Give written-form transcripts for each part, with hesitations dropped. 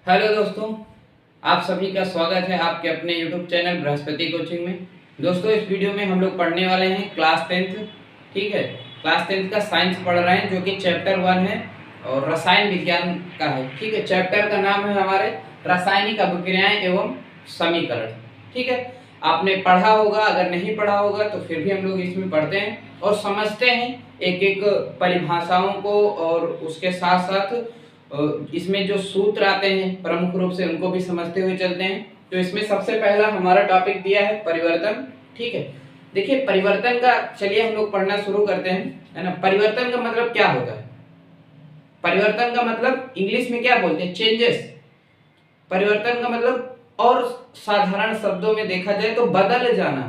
Hello दोस्तों, आप सभी का स्वागत है आपके अपने YouTube चैनल बृहस्पति कोचिंग में। दोस्तों, इस वीडियो में हम लोग पढ़ने वाले हैं क्लास 10th। ठीक है, क्लास 10th का साइंस पढ़ रहे हैं, जो कि चैप्टर 1 है और रसायन विज्ञान का है। ठीक है, चैप्टर का नाम है हमारे रासायनिक अभिक्रियाएं एवं समीकरण। ठीक है, आपने पढ़ा होगा, अगर नहीं पढ़ा होगा तो फिर भी हम लोग इसमें पढ़ते हैं और समझते हैं एक एक परिभाषाओं को, और उसके साथ साथ इसमें जो सूत्र आते हैं प्रमुख रूप से उनको भी समझते हुए चलते हैं। तो इसमें सबसे पहला हमारा टॉपिक दिया है परिवर्तन। ठीक है, देखिए परिवर्तन का, चलिए हम लोग पढ़ना शुरू करते हैं, है ना। परिवर्तन का मतलब क्या होता है? परिवर्तन का मतलब इंग्लिश में क्या बोलते हैं? चेंजेस। परिवर्तन का मतलब और साधारण शब्दों में देखा जाए तो बदल जाना,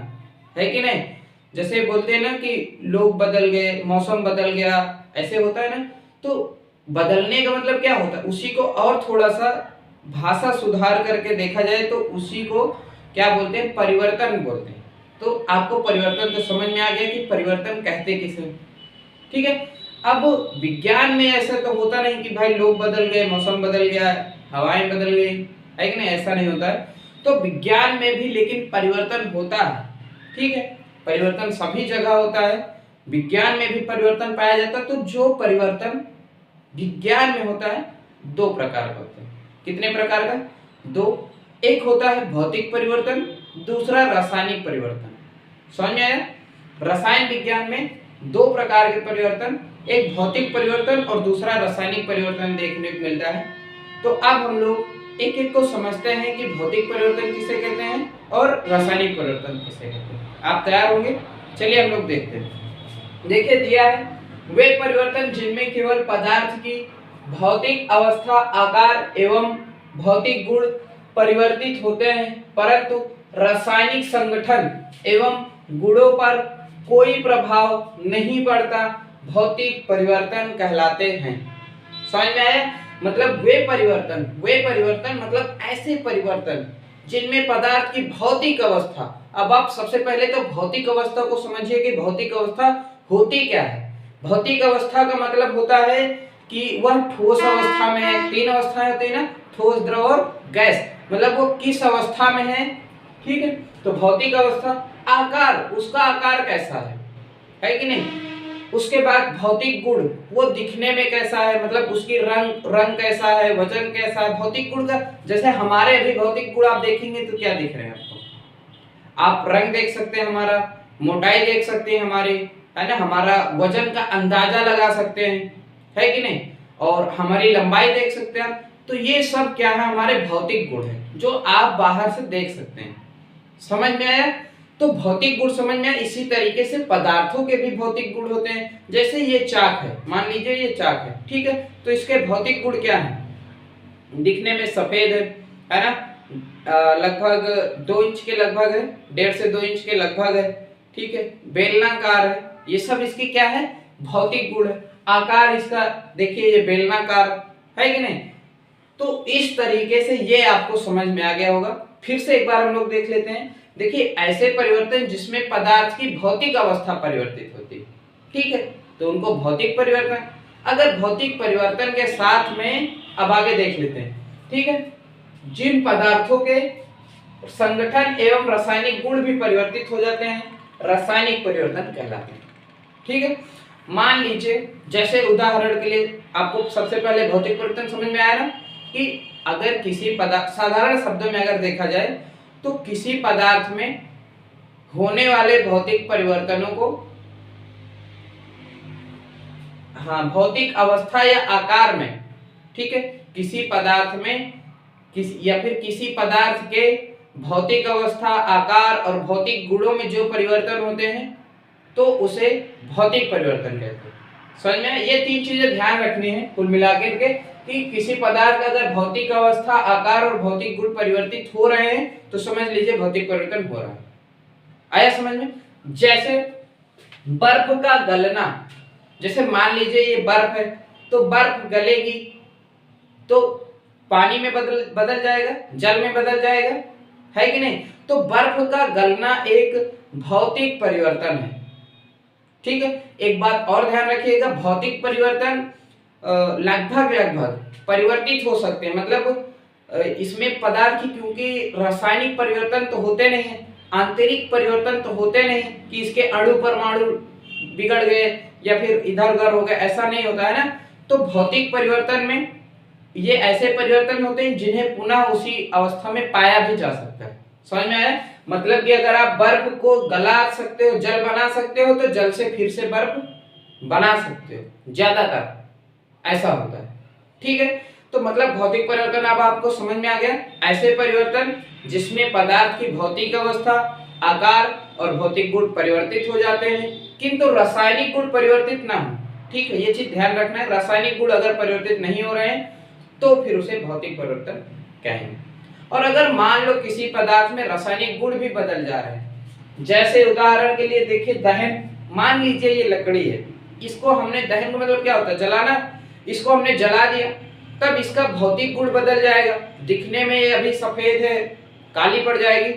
है कि नहीं। जैसे बोलते हैं ना कि लोग बदल गए, मौसम बदल गया, ऐसे होता है ना। तो बदलने का मतलब क्या होता है? उसी को और थोड़ा सा भाषा सुधार करके देखा जाए तो उसी को क्या बोलते हैं? परिवर्तन बोलते हैं। तो आपको परिवर्तन तो समझ में आ गया कि परिवर्तन कहते किसे। ठीक है, अब विज्ञान में ऐसा तो होता नहीं कि भाई लोग बदल गए, मौसम बदल गया, हवाएं बदल गई, है कि नहीं, ऐसा नहीं होता है। तो विज्ञान में भी लेकिन परिवर्तन होता है। ठीक है, परिवर्तन सभी जगह होता है, विज्ञान में भी परिवर्तन पाया जाता है। तो जो परिवर्तन विज्ञान में होता है दो प्रकार का होता है। कितने प्रकार का? दो। एक होता है भौतिक परिवर्तन, दूसरा रासायनिक परिवर्तन। समझ में आया? रसायन विज्ञान में दो प्रकार के परिवर्तन, एक भौतिक परिवर्तन और दूसरा रासायनिक परिवर्तन देखने को मिलता है। तो अब हम लोग एक एक को समझते हैं कि भौतिक परिवर्तन किसे कहते हैं और रासायनिक परिवर्तन किसे कहते हैं। आप तैयार होंगे? चलिए हम लोग देखते हैं। देखिए दिया है, वे परिवर्तन जिनमें केवल पदार्थ की भौतिक अवस्था, आकार एवं भौतिक गुण परिवर्तित होते हैं, परंतु रासायनिक संगठन एवं गुणों पर कोई प्रभाव नहीं पड़ता, भौतिक परिवर्तन कहलाते हैं। समझ में आया? मतलब वे परिवर्तन मतलब ऐसे परिवर्तन जिनमें पदार्थ की भौतिक अवस्था। अब आप सबसे पहले तो भौतिक अवस्था को समझिए कि भौतिक अवस्था होती क्या है। भौतिक अवस्था का मतलब होता है कि वह ठोस अवस्था में है। तीन अवस्थाएं होती है ना, ठोस, द्रव और गैस। मतलब वो किस अवस्था में है। ठीक है, तो भौतिक अवस्था, आकार, उसका आकार कैसा है कि नहीं। उसके बाद भौतिक गुण, वो दिखने में कैसा है, मतलब उसकी रंग कैसा है, वजन कैसा है। भौतिक गुण का, जैसे हमारे अभी भौतिक गुण आप देखेंगे तो क्या दिख रहे हैं आपको? आप रंग देख सकते हैं, हमारा मोटाई देख सकते हैं हमारी, है ना, हमारा वजन का अंदाजा लगा सकते हैं, है कि नहीं, और हमारी लंबाई देख सकते हैं। तो ये सब क्या है? हमारे भौतिक गुण है जो आप बाहर से देख सकते हैं। समझ में आया? तो भौतिक गुण समझ में आया। इसी तरीके से पदार्थों के भी भौतिक गुण होते हैं। जैसे ये चाक है, मान लीजिए ये चाक है, ठीक है, तो इसके भौतिक गुण क्या है? दिखने में सफेद है ना, लगभग 2 इंच के लगभग है, 1.5 से 2 इंच के लगभग है। ठीक है, बेलनाकार है। ये सब इसकी क्या है? भौतिक गुण है। आकार इसका देखिए, ये बेलनाकार है कि नहीं। तो इस तरीके से ये आपको समझ में आ गया होगा। फिर से एक बार हम लोग देख लेते हैं। देखिए, ऐसे परिवर्तन जिसमें पदार्थ की भौतिक अवस्था परिवर्तित होती है, ठीक है, तो उनको भौतिक परिवर्तन। अगर भौतिक परिवर्तन के साथ में अब आगे देख लेते हैं। ठीक है, जिन पदार्थों के संगठन एवं रासायनिक गुण भी परिवर्तित हो जाते हैं, रासायनिक परिवर्तन कहलाते हैं। ठीक है, मान लीजिए, जैसे उदाहरण के लिए आपको सबसे पहले भौतिक परिवर्तन समझ में आया ना, कि अगर किसी पदार्थ, साधारण शब्दों में अगर देखा जाए तो किसी पदार्थ में होने वाले भौतिक परिवर्तनों को, हाँ, भौतिक अवस्था या आकार में, ठीक है, किसी पदार्थ में या फिर किसी पदार्थ के भौतिक अवस्था, आकार और भौतिक गुणों में जो परिवर्तन होते हैं तो उसे भौतिक परिवर्तन कहते हैं। समझ में? ये 3 चीजें ध्यान रखनी है कुल मिलाकर के, कि किसी पदार्थ का अगर भौतिक अवस्था, आकार और भौतिक गुण परिवर्तित हो रहे हैं तो समझ लीजिए भौतिक परिवर्तन हो रहा है। आया समझ में? जैसे बर्फ का गलना, जैसे मान लीजिए ये बर्फ है, तो बर्फ गलेगी तो पानी में बदल जाएगा, जल में बदल जाएगा, है कि नहीं। तो बर्फ का गलना एक भौतिक परिवर्तन है। ठीक है, एक बात और ध्यान रखिएगा, भौतिक परिवर्तन लगभग परिवर्तित हो सकते हैं। मतलब इसमें पदार्थ की क्योंकि रासायनिक परिवर्तन तो होते नहीं है, आंतरिक परिवर्तन तो होते नहीं कि इसके अणु परमाणु बिगड़ गए या फिर इधर उधर हो गए, ऐसा नहीं होता है ना। तो भौतिक परिवर्तन में ये ऐसे परिवर्तन होते हैं जिन्हें पुनः उसी अवस्था में पाया भी जा सकता है। समझ में आया? मतलब कि अगर आप बर्फ को गला सकते हो, जल बना सकते हो, तो जल से फिर से बर्फ बना सकते हो, ज्यादातर ऐसा होता है। ठीक है, तो मतलब भौतिक परिवर्तन अब आपको समझ में आ गया। ऐसे परिवर्तन जिसमें पदार्थ की भौतिक अवस्था, आकार और भौतिक गुण परिवर्तित हो जाते हैं, किंतु रासायनिक गुण परिवर्तित ना हो। ठीक है, ये चीज ध्यान रखना है। रासायनिक गुण अगर परिवर्तित नहीं हो रहे हैं तो फिर उसे भौतिक परिवर्तन कहेंगे। और अगर मान लो किसी पदार्थ में रासायनिक गुण भी बदल जा रहे हैं, जैसे उदाहरण के लिए देखिए दहन, मान लीजिए ये लकड़ी है, इसको हमने दहन का मतलब क्या होता है? जलाना। इसको हमने जला दिया, तब इसका भौतिक गुण बदल जाएगा। दिखने में ये अभी सफेद है, काली पड़ जाएगी,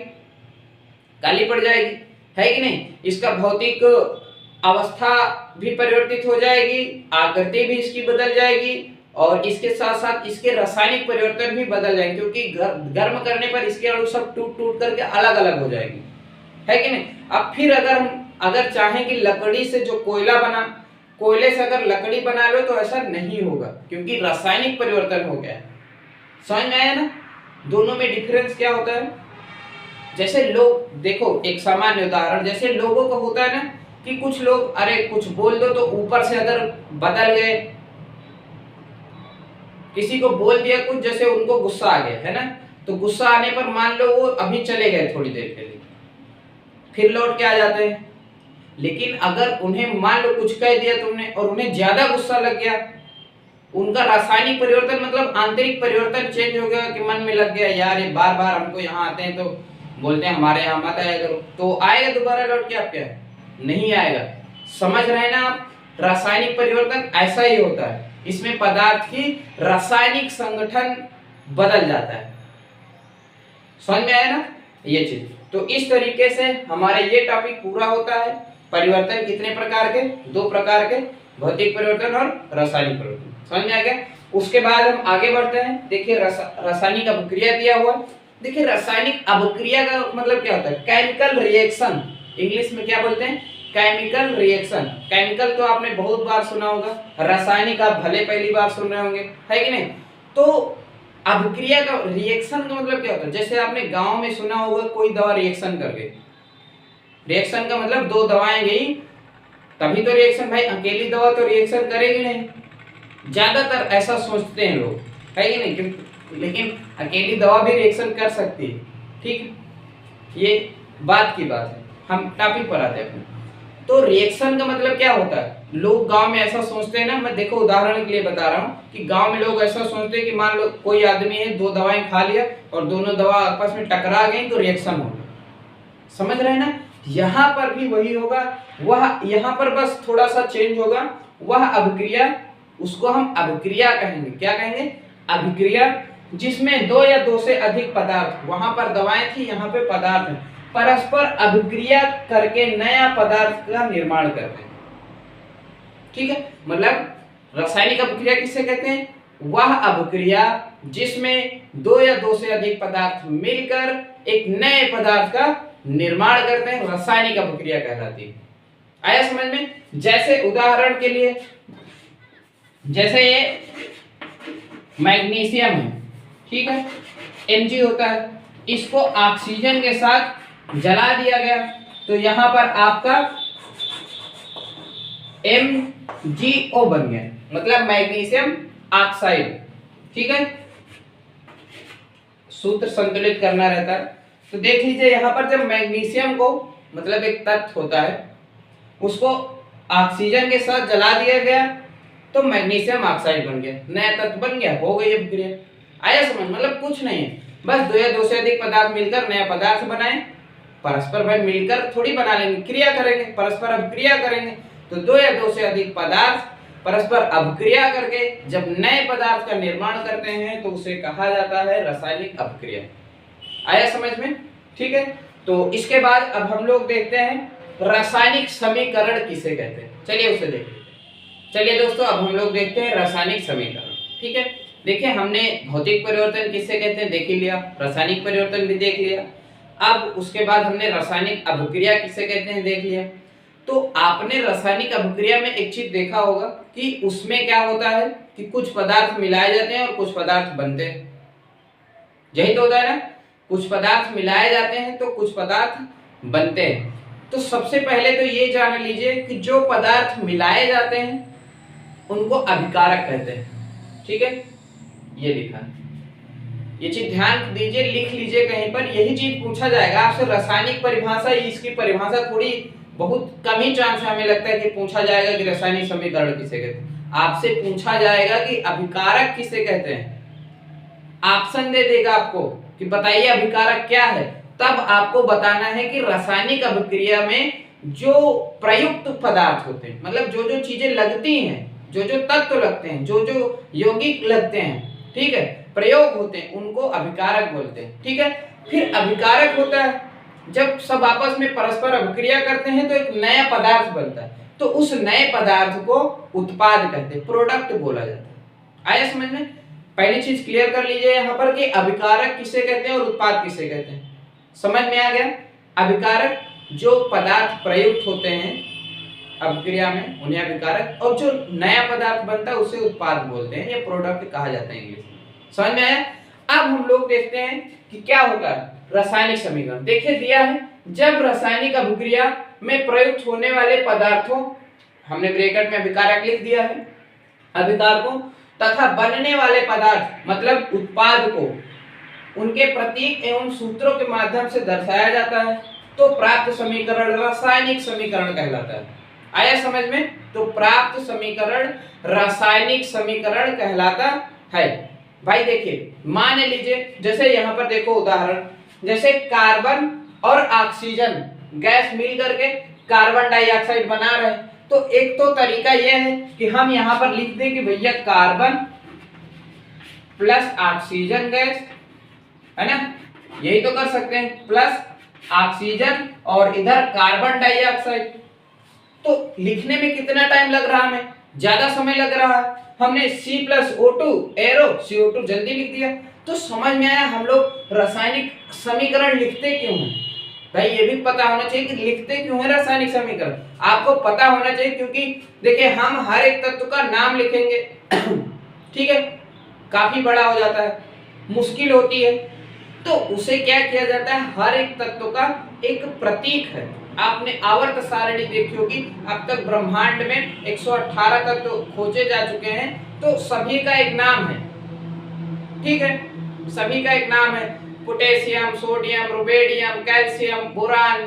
काली पड़ जाएगी, है कि नहीं? इसका भौतिक अवस्था भी परिवर्तित हो जाएगी, आकृति भी इसकी बदल जाएगी, और इसके साथ साथ इसके रासायनिक परिवर्तन भी बदल जाएंगे, क्योंकि गर्म करने पर इसके अणु सब टूट टूट करके अलग अलग हो जाएंगे, है कि नहीं? अब फिर अगर चाहें कि लकड़ी से जो कोयला बना, कोयले से अगर लकड़ी बना लो, तो ऐसा नहीं होगा, क्योंकि रासायनिक परिवर्तन हो गया है। समझ में आया ना? दोनों में डिफरेंस क्या होता है? जैसे लोग, देखो एक सामान्य उदाहरण, जैसे लोगों को होता है ना कि कुछ लोग अरे कुछ बोल दो तो ऊपर से अगर बदल गए, किसी को बोल दिया कुछ, जैसे उनको गुस्सा आ गया है ना, तो गुस्सा आने पर मान लो वो अभी चले गए थोड़ी देर के लिए, फिर लौट के आ जाते हैं। लेकिन अगर उन्हें मान लो कुछ कह दिया तुमने और उन्हें ज्यादा गुस्सा लग गया, उनका रासायनिक परिवर्तन मतलब आंतरिक परिवर्तन चेंज हो गया कि मन में लग गया यार ये बार बार हमको यहाँ आते हैं तो बोलते हैं हमारे यहाँ मत आया करो, तो आएगा दोबारा लौट के? आप क्या नहीं आएगा। समझ रहे हैं ना आप? रासायनिक परिवर्तन ऐसा ही होता है, इसमें पदार्थ की रासायनिक संगठन बदल जाता है। समझ में आया ना ये चीज? तो इस तरीके से हमारे ये टॉपिक पूरा होता है। परिवर्तन कितने प्रकार के? 2 प्रकार के, भौतिक परिवर्तन और रासायनिक परिवर्तन। समझ में आ गया? उसके बाद हम आगे बढ़ते हैं। देखिए रासायनिक अभिक्रिया दिया हुआ। देखिए रासायनिक अभिक्रिया का मतलब क्या होता है? केमिकल रिएक्शन, इंग्लिश में क्या बोलते हैं? Chemical reaction. केमिकल तो आपने बहुत बार सुना होगा, रासायनिक आप भले पहली बार सुन रहे होंगे, है कि नहीं? तो अभिक्रिया का, रिएक्शन का मतलब क्या होता है? जैसे आपने गांव में सुना होगा कोई दवा रिएक्शन कर गई, रिएक्शन का मतलब 2 दवाएं गई तभी तो रिएक्शन। भाई अकेली दवा तो रिएक्शन करेगी नहीं, ज्यादातर ऐसा सोचते हैं लोग, है कि नहीं? लेकिन अकेली दवा भी रिएक्शन कर सकती है। ठीक, ये बात की बात है। हम टॉपिक पर आते हैं। तो रिएक्शन का मतलब क्या होता है? लोग गांव में ऐसा सोचते हैं ना, मैं देखो उदाहरण के लिए बता रहा हूँ कि गांव में लोग ऐसा सोचते हैं कि मान लो कोई आदमी है, 2 दवाएं खा लिया और दोनों दवा आपस में टकरा गई तो रिएक्शन होगा। समझ रहे हैं ना? यहाँ पर भी वही होगा, वह यहाँ पर बस थोड़ा सा चेंज होगा। वह अभिक्रिया, उसको हम अभिक्रिया कहेंगे। क्या कहेंगे? अभिक्रिया, जिसमें 2 या 2 से अधिक पदार्थ, वहां पर दवाएं थी, यहाँ पे पदार्थ है, परस्पर अभिक्रिया करके नया पदार्थ का निर्माण करते हैं। ठीक है, मतलब रासायनिक अभिक्रिया किसे कहते हैं? वह अभिक्रिया जिसमें 2 या 2 से अधिक पदार्थ मिलकर एक नए पदार्थ का निर्माण करते हैं, रासायनिक अभिक्रिया कहलाती है। आया समझ में? जैसे उदाहरण के लिए, जैसे ये मैग्नीशियम है, ठीक है, Mg होता है, इसको ऑक्सीजन के साथ जला दिया गया तो यहां पर आपका MgO बन गया, मतलब मैग्नीशियम ऑक्साइड। ठीक है, सूत्र संतुलित करना रहता है। तो देख लीजिए यहाँ पर जब मैग्नीशियम को, मतलब एक तत्व होता है, उसको ऑक्सीजन के साथ जला दिया गया तो मैग्नीशियम ऑक्साइड बन गया, नया तत्व बन गया, हो गई अभिक्रिया। आया समझ? मतलब कुछ नहीं है, बस 2 या 2 से अधिक पदार्थ मिलकर नया पदार्थ बनाए। परस्पर भाई मिलकर थोड़ी बना लेंगे, क्रिया करेंगे, परस्पर अभिक्रिया करेंगे। तो 2 या 2 से अधिक पदार्थ परस्पर अभिक्रिया करके जब नए पदार्थ का निर्माण करते हैं तो उसे कहा जाता है रासायनिक अभिक्रिया। आया समझ में? ठीक है, तो इसके बाद अब हम लोग देखते हैं रासायनिक समीकरण किसे कहते हैं। चलिए उसे देखते हैं। चलिए दोस्तों, अब हम लोग देखते हैं रासायनिक समीकरण। ठीक है, देखिए हमने भौतिक परिवर्तन किससे कहते हैं देख ही लिया, रासायनिक परिवर्तन भी देख लिया। अब उसके बाद हमने रासायनिक अभिक्रिया किसे कहते हैं देख लिया। तो आपने रासायनिक अभिक्रिया में एक चीज देखा होगा कि उसमें क्या होता है कि कुछ पदार्थ मिलाए जाते हैं और कुछ पदार्थ बनते हैं, यही तो होता है ना, कुछ पदार्थ मिलाए जाते हैं तो कुछ पदार्थ बनते हैं। तो सबसे पहले तो ये जान लीजिए कि जो पदार्थ मिलाए जाते हैं उनको अभिकारक कहते हैं। ठीक है, ये लिखा है, ये चीज ध्यान दीजिए, लिख लीजिए कहीं पर, यही चीज पूछा जाएगा आपसे। रासायनिक परिभाषा, इसकी परिभाषा थोड़ी बहुत कम ही चांस है, हमें लगता है कि पूछा जाएगा कि रासायनिक समीकरण किसे कहते हैं। आपसे पूछा जाएगा कि अभिकारक किसे कहते हैं, ऑप्शन दे देगा आपको कि बताइए अभिकारक क्या है, तब आपको बताना है कि रासायनिक अभिक्रिया में जो प्रयुक्त पदार्थ होते हैं, मतलब जो जो चीजें लगती हैं, जो जो तत्व लगते हैं, जो जो यौगिक लगते हैं, ठीक है, प्रयोग होते हैं, उनको अभिकारक बोलते हैं। ठीक है, फिर अभिकारक होता है जब सब आपस में परस्पर अभिक्रिया करते हैं तो एक नया पदार्थ बनता है, तो उस नए पदार्थ को उत्पाद कहते हैं, प्रोडक्ट बोला जाता है। आया समझ में? पहली चीज क्लियर कर लीजिए यहाँ पर कि अभिकारक किसे कहते हैं और उत्पाद किसे कहते हैं। समझ में आ गया? अभिकारक जो पदार्थ प्रयुक्त होते हैं अभिक्रिया में उन्हें अभिकारक, और जो नया पदार्थ बनता है उसे उत्पाद बोलते हैं या प्रोडक्ट कहा जाता है इंग्लिश में। समझ में आया? अब हम लोग देखते हैं कि क्या होता है रासायनिक समीकरण। देखिए दिया है, जब रासायनिक अभिक्रिया में प्रयुक्त होने वाले पदार्थों, हमने ब्रैकेट में अभिकारक लिख दिया है, अभिकारकों तथा बनने वाले पदार्थ मतलब उत्पाद को उनके प्रतीक एवं सूत्रों के माध्यम से दर्शाया जाता है तो प्राप्त समीकरण रासायनिक समीकरण कहलाता है। आया समझ में? तो प्राप्त समीकरण रासायनिक समीकरण कहलाता है। भाई देखिए, मान लीजिए जैसे यहाँ पर देखो उदाहरण, जैसे कार्बन और ऑक्सीजन गैस मिल करके कार्बन डाइऑक्साइड बना रहे हैं, तो एक तो तरीका यह है कि हम यहाँ पर लिख दें कि भैया कार्बन प्लस ऑक्सीजन गैस, है ना, यही तो कर सकते हैं, प्लस ऑक्सीजन और इधर कार्बन डाइऑक्साइड। तो लिखने में कितना टाइम लग रहा है, हमें ज्यादा समय लग रहा है, हमने C+O2 एरो CO2 जल्दी लिख दिया। तो समझ में आया हम लोग रासायनिक समीकरण लिखते क्यों हैं। भाई ये भी पता होना चाहिए कि लिखते क्यों है रासायनिक समीकरण, आपको पता होना चाहिए, क्योंकि देखिए हम हर एक तत्व का नाम लिखेंगे ठीक है, काफी बड़ा हो जाता है, मुश्किल होती है, तो उसे क्या किया जाता है, हर एक तत्व का एक प्रतीक है। आपने आवर्त सारणी देखी होगी, अब तक ब्रह्मांड में 118 तत्व खोजे जा चुके हैं, तो सभी का एक नाम है। ठीक है, सभी का एक नाम है, potassium, sodium, rubidium, calcium, boron,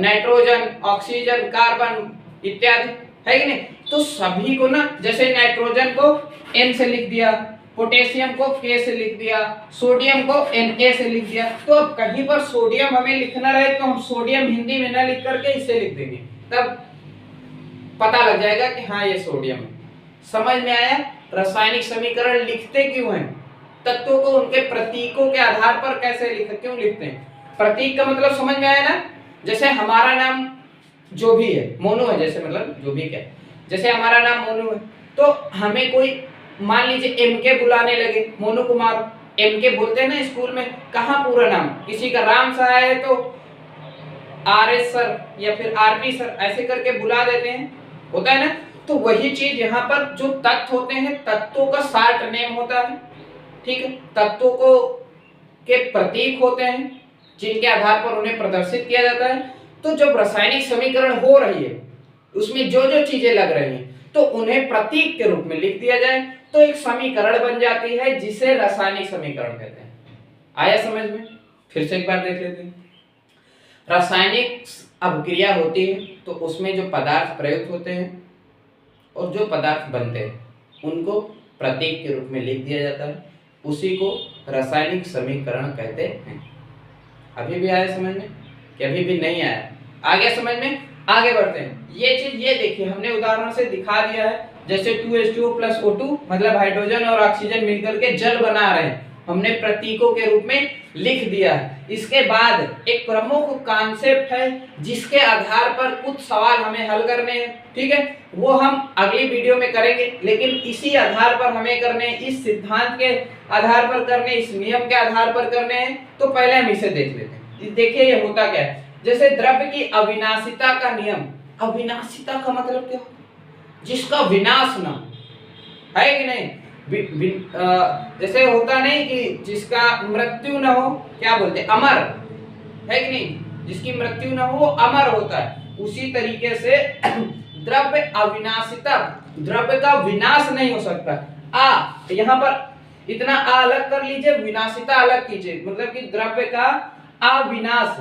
nitrogen, oxygen, carbon इत्यादि, है कि नहीं। तो सभी को ना, जैसे नाइट्रोजन को N से लिख दिया, पोटेशियम को K से लिख दिया, सोडियम को Na से लिख दिया। तो अब कहीं पर सोडियम हमें लिखना रहे तो हम सोडियम हिंदी में ना लिख करके इसे लिख देंगे, तब पता लग जाएगा कि हाँ ये सोडियम है। समझ में आया? रासायनिक समीकरण लिखते क्यों हैं, तत्वों को उनके प्रतीकों के आधार पर कैसे क्यों लिखते हैं। प्रतीक का मतलब समझ में आया ना, जैसे हमारा नाम जो भी है, मोनू है, जैसे मतलब जो भी क्या, जैसे हमारा नाम मोनू है, तो हमें कोई मान लीजिए MK बुलाने लगे, मोनू कुमार MK बोलते हैं ना स्कूल में, कहाँ पूरा नाम, किसी का राम सहाय है तो RS सर या फिर RP सर ऐसे करके बुला देते हैं, होता है ना। तो वही चीज यहाँ पर जो तत्व होते हैं, तत्वों का शार्ट नेम होता है, ठीक है, तत्वों को के प्रतीक होते हैं जिनके आधार पर उन्हें प्रदर्शित किया जाता है। तो जब रासायनिक समीकरण हो रही है, उसमें जो जो चीजें लग रही हैं, तो उन्हें प्रतीक के रूप में लिख दिया जाए तो एक समीकरण बन जाती है जिसे रासायनिक समीकरण कहते हैं। आया समझ में? फिर से एक बार देख लेते हैं। रासायनिक अभिक्रिया होती है तो उसमें जो पदार्थ प्रयुक्त होते हैं और जो पदार्थ बनते हैं उनको प्रतीक के रूप में लिख दिया जाता है, उसी को रासायनिक समीकरण कहते हैं। अभी भी आया समझ में कि अभी भी नहीं आया? आ गया समझ में? आगे बढ़ते हैं। ये चीज ये देखिए हमने उदाहरण से दिखा दिया है, जैसे 2H2O + O2 मतलब हाइड्रोजन और ऑक्सीजन मिलकर के जल बना रहे हैं, हमने प्रतीकों के रूप में लिख दिया है। इसके बाद एक प्रमुख कॉन्सेप्ट है जिसके आधार पर कुछ सवाल हमें हल करने हैं, ठीक है, वो हम अगली वीडियो में करेंगे, लेकिन इसी आधार पर हमें करने, इस सिद्धांत के आधार पर करने, इस नियम के आधार पर करने हैं। तो पहले हम इसे देख लेते हैं। देखिए ये होता क्या है, जैसे द्रव्य की अविनाशिता का नियम। अविनाशिता का मतलब क्या, जिसका विनाश ना है कि नहीं। जैसे होता नहीं कि जिसका मृत्यु न हो, क्या बोलते हैं, अमर, है कि नहीं, जिसकी मृत्यु न हो वो अमर होता है। उसी तरीके से द्रव्य अविनाशिता, द्रव्य का विनाश नहीं हो सकता। यहाँ पर इतना अलग कर लीजिए, विनाशिता अलग कीजिए, मतलब कि द्रव्य का अविनाश,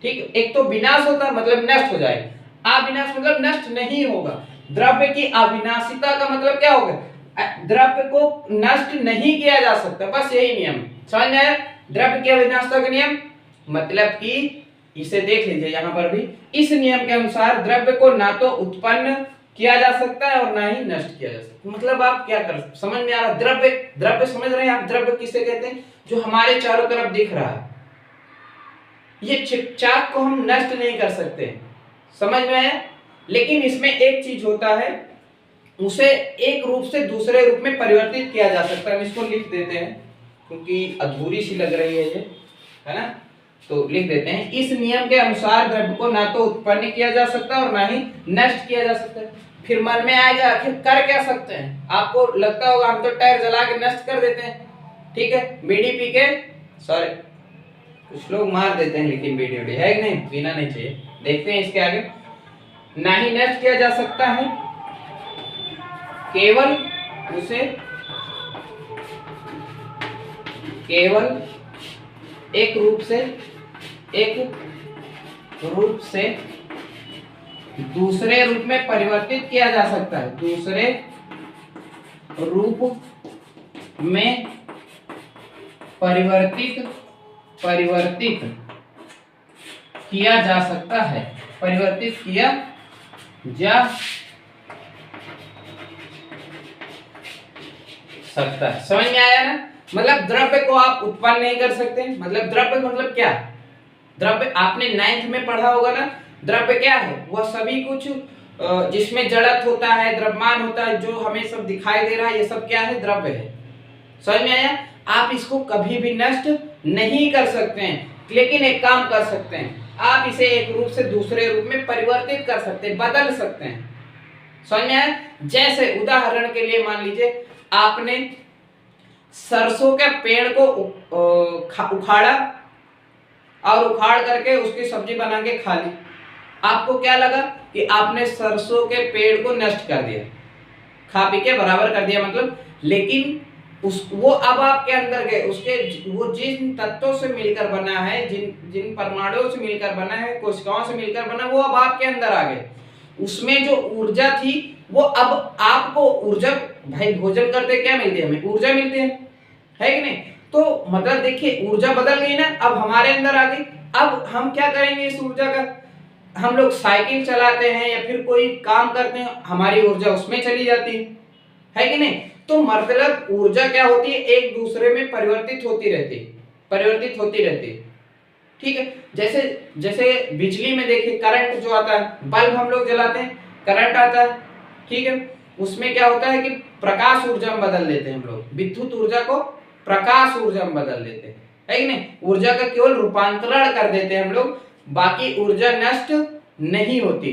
ठीक। एक तो विनाश होता है मतलब नष्ट हो जाएगा, अविनाश मतलब नष्ट नहीं होगा। द्रव्य की अविनाशिता का मतलब क्या होगा, द्रव्य को नष्ट नहीं किया जा सकता, बस यही नियम समझ में आया। द्रव्य की अविनाशिता का नियम मतलब कि इसे देख लीजिए यहाँ पर भी, इस नियम के अनुसार द्रव्य को ना तो उत्पन्न किया जा सकता है और ना ही नष्ट किया जा सकता। मतलब आप क्या कर, समझ में आ रहा, द्रव्य, द्रव्य समझ रहे हैं आप, द्रव्य किसे कहते हैं, जो हमारे चारों तरफ दिख रहा है। ये चिपचाक को हम नष्ट नहीं कर सकते, समझ में आया। लेकिन इसमें एक चीज होता है, उसे एक रूप से दूसरे रूप में परिवर्तित किया जा सकता है। हम इसको लिख देते हैं क्योंकि अधूरी सी लग रही है ये, है ना, तो लिख देते हैं। इस नियम के अनुसार द्रव्य को ना तो उत्पन्न किया जा सकता और ना ही नष्ट किया जा सकता है। फिर मन में आएगा आखिर कर क्या सकते हैं, आपको लगता होगा हम तो टायर जला के नष्ट कर देते हैं, ठीक है, बीड़ी पी के, सॉरी कुछ लोग मार देते हैं, लेकिन बीड़ी उड़ी है कि नहीं, पीना नहीं चाहिए। देखते हैं इसके आगे, ना ही नष्ट किया जा सकता है, केवल उसे केवल एक रूप से दूसरे रूप में परिवर्तित किया जा सकता है, दूसरे रूप में परिवर्तित किया जा सकता है, परिवर्तित किया जा सकता है। समझ में आया ना, मतलब द्रव्य को आप उत्पन्न नहीं कर सकते। मतलब द्रव्य मतलब क्या, द्रव्य आपने 9th में पढ़ा होगा ना, द्रव्य क्या है, वह सभी कुछ जिसमें जड़त्व होता है, द्रव्यमान होता है, जो हमें सब दिखाई दे रहा है, ये सब क्या है, द्रव्य है। समझ में आया। आप इसको कभी भी नष्ट नहीं कर सकते हैं, लेकिन एक काम कर सकते हैं, आप इसे एक रूप से दूसरे रूप में परिवर्तित कर सकते हैं, बदल सकते हैं। समझ में आया। जैसे उदाहरण के लिए मान लीजिए आपने सरसों के पेड़ को उखाड़ा और उखाड़ करके उसकी सब्जी बना के खा ली। आपको क्या लगा कि आपने सरसों के पेड़ को नष्ट कर दिया, खा पी के बराबर कर दिया मतलब, लेकिन वो अब आपके अंदर गए, उसके वो जिन तत्वों से मिलकर बना है, जिन परमाणुओं से मिलकर बना है, कोशिकाओं से मिलकर बना, वो अब आपके अंदर आ गए। उसमें जो ऊर्जा थी वो अब आपको ऊर्जा, भाई भोजन करते क्या मिलती है, हमें ऊर्जा मिलती है कि नहीं। तो मतलब देखिए ऊर्जा बदल गई ना, अब हमारे अंदर आ गई। अब हम क्या करेंगे इस ऊर्जा का, हम लोग साइकिल चलाते हैं या फिर कोई काम करते हैं, हमारी ऊर्जा उसमें चली जाती है कि नहीं। तो मतलब ऊर्जा क्या होती है, एक दूसरे में परिवर्तित होती रहती है, ठीक है। जैसे जैसे बिजली में देखिए करंट जो आता है, बल्ब हम लोग जलाते हैं, करंट आता है, ठीक है, उसमें क्या होता है कि प्रकाश ऊर्जा में बदल देते हैं हम लोग, विद्युत ऊर्जा को प्रकाश ऊर्जा में बदल देते हैं, है कि नहीं। ऊर्जा का केवल रूपांतरण कर देते हैं हम लोग, बाकी ऊर्जा नष्ट नहीं होती।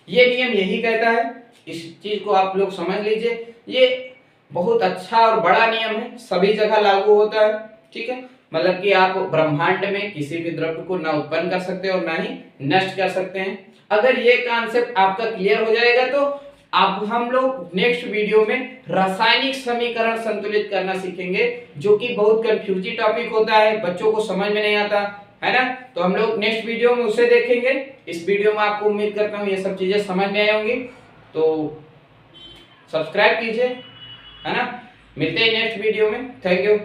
ये नियम यही कहता है, इस चीज को आप लोग समझ लीजिए। ये बहुत अच्छा और बड़ा नियम है, सभी जगह लागू होता है, ठीक है। मतलब कि आप ब्रह्मांड में किसी भी द्रव्य को ना उत्पन्न कर सकते और ना ही नष्ट कर सकते हैं। अगर ये कॉन्सेप्ट आपका क्लियर हो जाएगा तो अब हम लोग नेक्स्ट वीडियो में रासायनिक समीकरण संतुलित करना सीखेंगे, जो कि बहुत कंफ्यूजिंग टॉपिक होता है, बच्चों को समझ में नहीं आता है ना। तो हम लोग नेक्स्ट वीडियो में उसे देखेंगे। इस वीडियो में आपको उम्मीद करता हूँ ये सब चीजें समझ में आई होंगी, तो सब्सक्राइब कीजिए, है ना। मिलते हैं नेक्स्ट वीडियो में। Thank you.